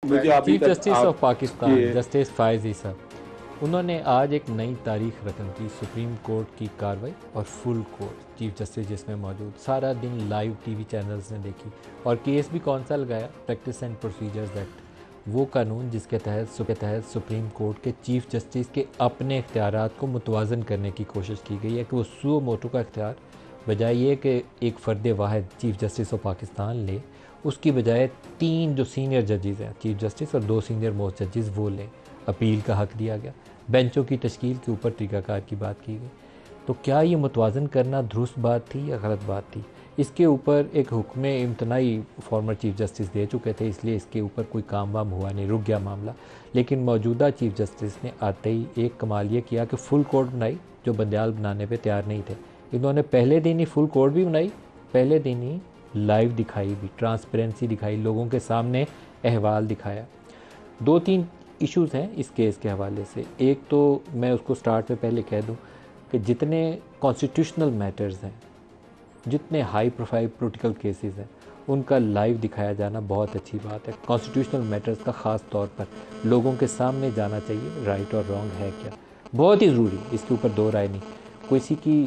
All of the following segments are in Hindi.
मुझे अभी चीफ तक जस्टिस आप ऑफ पाकिस्तान ये जस्टिस फायज ईसा, उन्होंने आज एक नई तारीख रकम की सुप्रीम कोर्ट की कार्रवाई और फुल कोर्ट चीफ जस्टिस जिसमें मौजूद सारा दिन लाइव टीवी चैनल्स ने देखी। और केस भी कौन सा लगाया? प्रैक्टिस एंड प्रोसीजर्स एक्ट, वो कानून जिसके तहत सुप्रीम कोर्ट के चीफ जस्टिस के अपने इख्तियारात को मुतवाज़न करने की कोशिश की गई है कि वो सुओ मोटो का इख्तियार बजाय ये कि एक फ़र्द वाहिद चीफ जस्टिस ऑफ पाकिस्तान ले, उसकी बजाय 3 जो सीनियर जजेज़ हैं चीफ जस्टिस और 2 सीनियर मोस्ट जजेज़ वो लें। अपील का हक़ दिया गया, बेंचों की तश्कील के ऊपर तरीक़ाकार की बात की गई। तो क्या ये मुतवाज़न करना दुरुस्त बात थी या गलत बात थी? इसके ऊपर एक हुक्म इम्तनाई फॉर्मर चीफ जस्टिस दे चुके थे, इसलिए इसके ऊपर कोई काम वाम हुआ नहीं, रुक गया मामला। लेकिन मौजूदा चीफ जस्टिस ने आते ही एक कमाल ये किया कि फ़ुल कोर्ट बनाई, जो बंदयाल बनाने पे तैयार नहीं थे। इन्होंने पहले दिन ही फुल कोर्ट भी बनाई, पहले दिन ही लाइव दिखाई भी, ट्रांसपेरेंसी दिखाई, लोगों के सामने अहवाल दिखाया। 2-3 इश्यूज़ हैं इस केस के हवाले से। एक तो मैं उसको स्टार्ट में पहले कह दूं कि जितने कॉन्स्टिट्यूशनल मैटर्स हैं, जितने हाई प्रोफाइल पॉलिटिकल केसेस हैं, उनका लाइव दिखाया जाना बहुत अच्छी बात है। कॉन्स्टिट्यूशनल मैटर्स का ख़ास तौर पर लोगों के सामने जाना चाहिए, राइट और रॉन्ग है क्या, बहुत ही ज़रूरी, इसके ऊपर दो राय नहीं। किसी की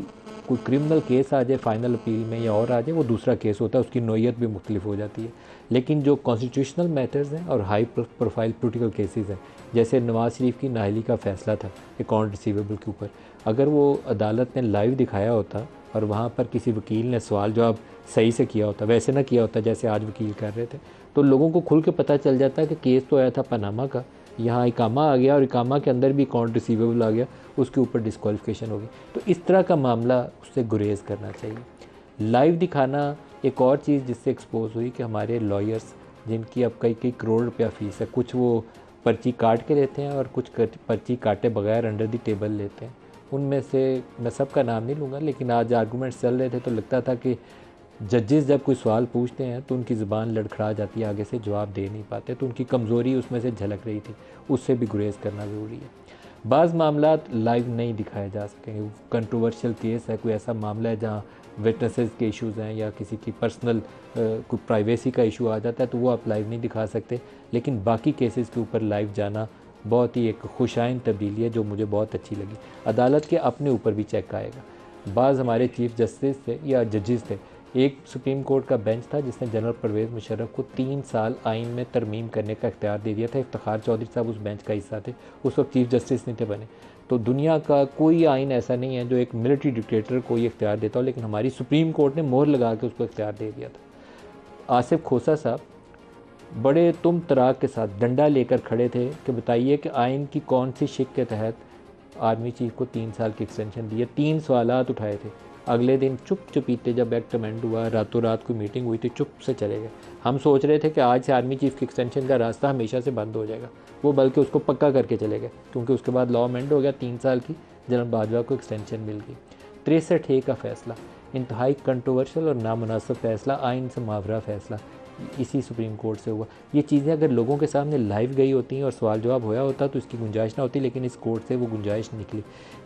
कोई क्रिमिनल केस आ जाए फाइनल अपील में या और आ जाए, वो दूसरा केस होता है, उसकी नोयत भी मुख्तलिफ हो जाती है। लेकिन जो कॉन्स्टिट्यूशनल मैटर्स हैं और हाई प्रोफाइल पॉलिटिकल केसेस हैं, जैसे नवाज़ शरीफ की नाअहली का फ़ैसला था अकाउंट रिसीवेबल के ऊपर, अगर वो अदालत ने लाइव दिखाया होता और वहाँ पर किसी वकील ने सवाल जवाब सही से किया होता, वैसे ना किया होता जैसे आज वकील कर रहे थे, तो लोगों को खुल के पता चल जाता कि केस तो आया था पनामा का, यहाँ इकामा आ गया और इकामा के अंदर भी अकाउंट रिसीवेबल आ गया, उसके ऊपर डिस्क्वालिफिकेशन होगी। तो इस तरह का मामला उससे गुरेज करना चाहिए। लाइव दिखाना एक और चीज़ जिससे एक्सपोज हुई कि हमारे लॉयर्स, जिनकी अब कई कई करोड़ रुपया फ़ीस है, कुछ वो पर्ची काट के लेते हैं और कुछ पर्ची काटे बगैर अंडर दी टेबल लेते हैं। उनमें से मैं सबका नाम नहीं लूँगा, लेकिन आज आर्गूमेंट्स चल रहे थे तो लगता था कि जजेस जब कोई सवाल पूछते हैं तो उनकी ज़ुबान लड़खड़ा जाती है, आगे से जवाब दे नहीं पाते, तो उनकी कमज़ोरी उसमें से झलक रही थी, उससे भी गुरेज करना ज़रूरी है। बाज़ मामलात लाइव नहीं दिखाए जा सकेंगे, कंट्रोवर्शियल केस है, कोई ऐसा मामला है जहाँ विटनेसेस के इश्यूज़ हैं या किसी की पर्सनल कोई प्राइवेसी का इशू आ जाता है, तो वो आप लाइव नहीं दिखा सकते। लेकिन बाकी केसेस के ऊपर लाइव जाना बहुत ही एक खुशाइन तब्दीली है जो मुझे बहुत अच्छी लगी। अदालत के अपने ऊपर भी चेक आएगा। बाज़ हमारे चीफ जस्टिस थे या जजेस थे, एक सुप्रीम कोर्ट का बेंच था जिसने जनरल परवेज़ मुशर्रफ को 3 साल आइन में तरमीम करने का इख्तियार दे दिया था। इफ्तिखार चौधरी साहब उस बेंच का हिस्सा थे, उस वक्त चीफ जस्टिस नहीं थे बने। तो दुनिया का कोई आइन ऐसा नहीं है जो एक मिलिट्री डिक्टेटर को ये इख्तियार देता हो, लेकिन हमारी सुप्रीम कोर्ट ने मोहर लगा के उसको इख्तियार दे दिया था। आसिफ खोसा साहब बड़े तुम तराक के साथ डंडा लेकर खड़े थे कि बताइए कि आइन की कौन सी शिक के तहत आर्मी चीफ को 3 साल की एक्सटेंशन दी है। 3 सवालात उठाए थे, अगले दिन चुप चुपीते जब एक्ट अमेंड हुआ, रातों रात को मीटिंग हुई थी, चुप से चले गए। हम सोच रहे थे कि आज से आर्मी चीफ की एक्सटेंशन का रास्ता हमेशा से बंद हो जाएगा, वो बल्कि उसको पक्का करके चले गए, क्योंकि उसके बाद लॉ अमेंड हो गया, 3 साल की जनरल बाजवा को एक्सटेंशन मिल गई। 63A का फ़ैसला इंतहाई कंट्रोवर्शियल और नामुनासिब फ़ैसला, आइन से मावरा फ़ैसला इसी सुप्रीम कोर्ट से हुआ। ये चीज़ें अगर लोगों के सामने लाइव गई होती हैं और सवाल जवाब होया होता तो इसकी गुंजाइश ना होती, लेकिन इस कोर्ट से वो गुंजाइश निकली।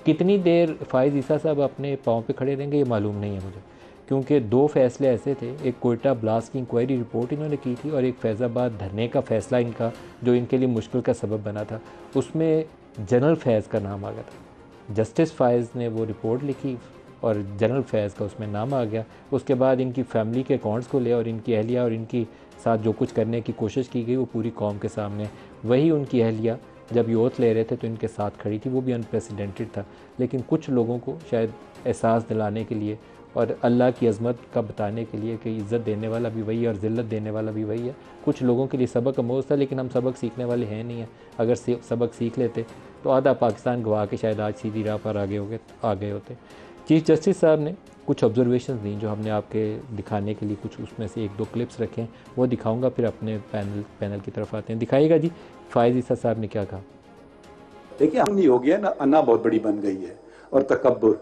कितनी देर फायज़ ईसा साहब अपने पाँव पे खड़े रहेंगे ये मालूम नहीं है मुझे, क्योंकि 2 फैसले ऐसे थे, एक कोयटा ब्लास्ट की इंक्वायरी रिपोर्ट इन्होंने की थी और एक फैज़ाबाद धरने का फ़ैसला इनका जो इनके लिए मुश्किल का सबब बना था, उसमें जनरल फैज़ का नाम आ गया था। जस्टिस फायज़ ने वो रिपोर्ट लिखी और जनरल फैज़ का उसमें नाम आ गया। उसके बाद इनकी फैमिली के अकाउंट्स को ले और इनकी अहलिया और इनकी साथ जो कुछ करने की कोशिश की गई वो पूरी कौम के सामने, वही उनकी अहलिया जब योथ ले रहे थे तो इनके साथ खड़ी थी, वो भी अनप्रेसिडेंटेड था। लेकिन कुछ लोगों को शायद एहसास दिलाने के लिए और अल्लाह की अज़मत का बताने के लिए कि इज़्ज़त देने वाला भी वही है और ज़िल्लत देने वाला भी वही है, कुछ लोगों के लिए सबक आमोज़ था, लेकिन हम सबक सीखने वाले हैं नहीं हैं। अगर सबक सीख लेते तो आधा पाकिस्तान गवा के शायद आज सीधी राह पर आ गए होते। चीफ जस्टिस साहब ने कुछ ऑब्जर्वेशन दी जो हमने आपके दिखाने के लिए कुछ उसमें से 1-2 क्लिप्स रखे हैं, वो दिखाऊंगा, फिर अपने पैनल की तरफ आते हैं। दिखाइएगा जी, फायज़ ईसा साहब ने क्या कहा। देखिए, हम नहीं हो गया ना, अन्ना बहुत बड़ी बन गई है और तकब्बुर,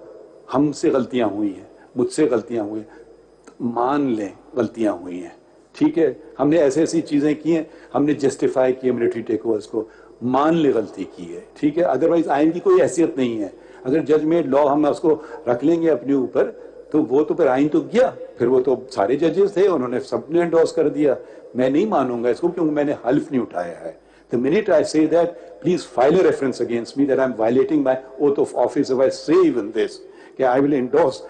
हमसे गलतियां हुई हैं, मुझसे गलतियां हुई, मान लें गलतियां हुई हैं, ठीक है। हमने ऐसी ऐसी चीजें की हैं, हमने जस्टिफाई किए मिलिट्री टेक ओवर्स को, मान ले गलती की है, ठीक है। अदरवाइज आइन की कोई हैसियत नहीं है। अगर जजमेंट लॉ हम उसको रख लेंगे अपने ऊपर तो वो तो फिर आइन तो गया। फिर वो तो सारे जजेस थे, उन्होंने सबने एंडोर्स कर दिया। मैं नहीं मानूंगा इसको क्योंकि मैंने हल्फ नहीं उठाया है। The minute I say that, please file a reference against me that I'm violating my oath of office if I say even this, कि I will endorse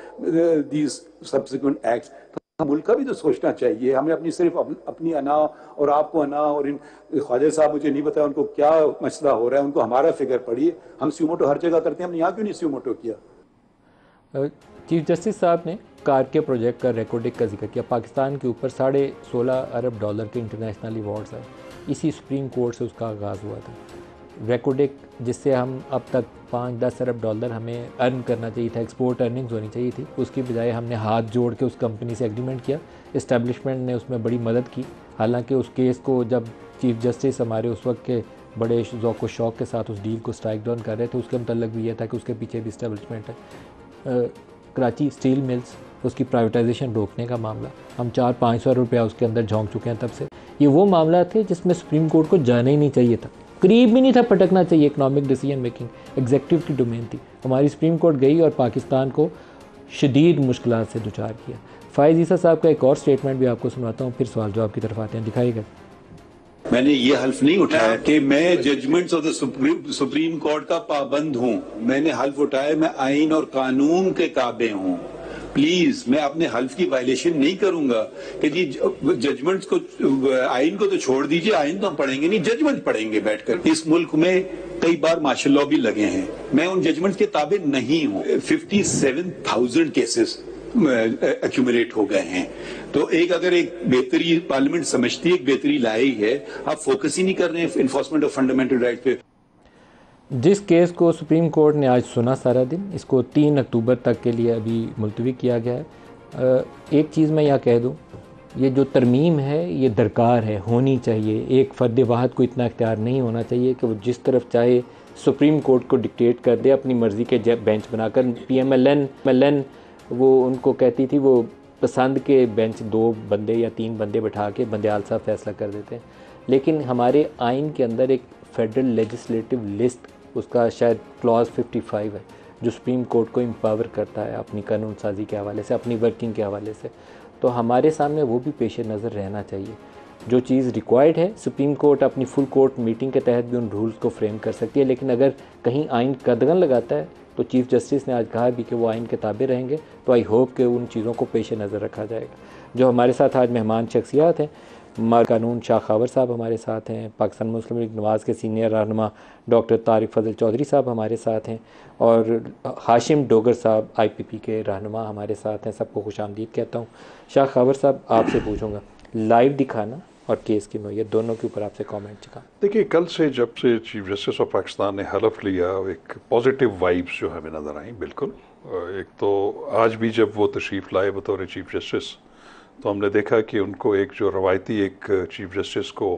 these subsequent acts. तो मुल्क का भी तो सोचना चाहिए। हमें अपनी सिर्फ अपनी अना और आपको अना और इन ख्वाजा साहब मुझे नहीं पता उनको क्या मसला हो रहा है, उनको हमारा फिक्र पड़ी। हम स्यूमोटो हर जगह करते हैं, हमने यहाँ क्यों नहीं स्यूमोटो किया? चीफ जस्टिस साहब ने कार के प्रोजेक्ट का रेकॉर्डिंग का जिक्र किया। पाकिस्तान के ऊपर $16.5 अरब के इंटरनेशनल अवार्ड्स हैं। इसी सुप्रीम कोर्ट से उसका आगाज़ हुआ था। रेकॉर्डिंग जिससे हम अब तक $5-10 अरब हमें अर्न करना चाहिए था, एक्सपोर्ट अर्निंग्स होनी चाहिए थी, उसकी बजाय हमने हाथ जोड़ के उस कंपनी से एग्रीमेंट किया। इस्टेब्लिशमेंट ने उसमें बड़ी मदद की। हालांकि उस केस को जब चीफ जस्टिस हमारे उस वक्त के बड़े ज़ौक़ व शौक़ के साथ उस डील को स्ट्राइक डाउन कर रहे थे, उसके मतलब भी यह था कि उसके पीछे भी इस्टेब्लिशमेंट है। कराची स्टील मिल्स, उसकी प्राइवेटाइजेशन रोकने का मामला, हम 400-500 रुपया उसके अंदर झोंक चुके हैं तब से। ये वो मामला थे जिसमें सुप्रीम कोर्ट को जाना ही नहीं चाहिए था, करीब भी नहीं था पटकना चाहिए। इकनॉमिक डिसीजन मेकिंग एग्जेक्टिव की डोमेन थी। हमारी सुप्रीम कोर्ट गई और पाकिस्तान को शदीद मुश्किलात से दुचार किया। फ़ाइज़ ईसा साहब का एक और स्टेटमेंट भी आपको सुनाता हूँ, फिर सवाल जवाब की तरफ आते हैं। दिखाइएगा। मैंने ये हल्फ नहीं उठाया कि मैं judgements of the supreme court का पाबंद हूं। मैंने हल्फ उठाया मैं आइन और कानून के ताबे हूं। प्लीज, मैं अपने हल्फ की वायलेशन नहीं करूंगा कि जी जजमेंट्स को, आइन को तो छोड़ दीजिए, आइन तो हम पढ़ेंगे नहीं, जजमेंट पढ़ेंगे बैठकर। इस मुल्क में कई बार मार्शल लॉ भी लगे हैं, मैं उन जजमेंट्स के ताबे नहीं हूं। 57,000 केसेस एक्यूमुलेट हो गए हैं। तो अगर एक बेहतरी पार्लियामेंट समझती है, एक बेहतरी लाई है, आप फोकस ही नहीं कर रहे हैं इन्फोर्समेंट ऑफ फंडामेंटल राइट पे। जिस केस को सुप्रीम कोर्ट ने आज सुना सारा दिन, इसको 3 अक्टूबर तक के लिए अभी मुलतवी किया गया है। एक चीज़ मैं यहाँ कह दूँ, ये जो तरमीम है ये दरकार है, होनी चाहिए। एक फ़र्द वाहद को इतना इख्तियार नहीं होना चाहिए कि वो जिस तरफ चाहे सुप्रीम कोर्ट को डिक्टेट कर दे, अपनी मर्ज़ी के बेंच बनाकर। PMLN वो उनको कहती थी, वो पसंद के बेंच 2 बंदे या 3 बंदे बैठा के बंदयाल साहब फैसला कर देते हैं। लेकिन हमारे आइन के अंदर एक फेडरल लेजिस्लेटिव लिस्ट, उसका शायद क्लॉज 55 है, जो सुप्रीम कोर्ट को एम्पावर करता है अपनी कानून साजी के हवाले से, अपनी वर्किंग के हवाले से। तो हमारे सामने वो भी पेश नज़र रहना चाहिए। जो चीज़ रिक्वायर्ड है, सुप्रीम कोर्ट अपनी फुल कोर्ट मीटिंग के तहत भी उन रूल्स को फ्रेम कर सकती है। लेकिन अगर कहीं आइन कदगन लगाता है तो चीफ़ जस्टिस ने आज कहा भी कि वो आइन के ताबे रहेंगे। तो आई होप कि उन चीज़ों को पेश नज़र रखा जाएगा। जो हमारे साथ आज मेहमान शख्सियात हैं, कानून शाह खावर साहब हमारे साथ हैं, पाकिस्तान मुस्लिम लीग नवाज़ के सीनियर रहनुमा डॉक्टर तारिक फजल चौधरी साहब हमारे साथ हैं, और हाशिम डोगर साहब IPP के रहनुमा हमारे साथ हैं। सबको खुशामदीद कहता हूँ। शाह खावर साहब, आपसे पूछूँगा, लाइव दिखाना और केस की नोयत दोनों के ऊपर आपसे कमेंट चुका। देखिए, कल से जब से चीफ जस्टिस ऑफ पाकिस्तान ने हलफ लिया, एक पॉजिटिव वाइब्स जो हमें नज़र आई। बिल्कुल, एक तो आज भी जब वो तशरीफ़ लाए बतौर चीफ जस्टिस, तो हमने देखा कि उनको एक जो रवायती एक चीफ जस्टिस को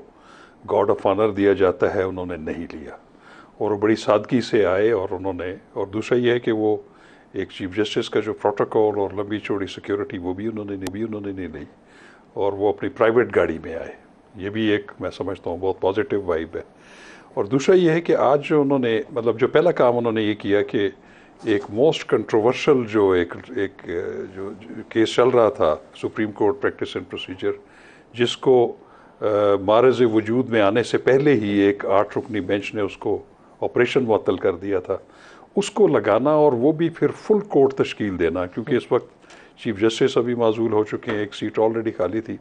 गॉड ऑफ ऑनर दिया जाता है, उन्होंने नहीं लिया और वो बड़ी सादगी से आए। और दूसरा ये है कि वो एक चीफ जस्टिस का जो प्रोटोकॉल और लंबी चौड़ी सिक्योरिटी वो भी उन्होंने नहीं ली, और वो अपनी प्राइवेट गाड़ी में आए। ये भी एक, मैं समझता हूँ, बहुत पॉजिटिव वाइब है। और दूसरा ये है कि आज जो उन्होंने, मतलब जो पहला काम उन्होंने ये किया कि एक मोस्ट कंट्रोवर्शियल जो जो केस चल रहा था, supreme court practice and procedure, जिसको मारज़ वजूद में आने से पहले ही एक 8 रुकनी बेंच ने उसको ऑपरेशन मुअत्तल कर दिया था, उसको लगाना और वो भी फिर फुल कोर्ट तश्कील देना। क्योंकि इस वक्त चीफ जस्टिस अभी माजूल हो चुके हैं, एक सीट ऑलरेडी खाली थी।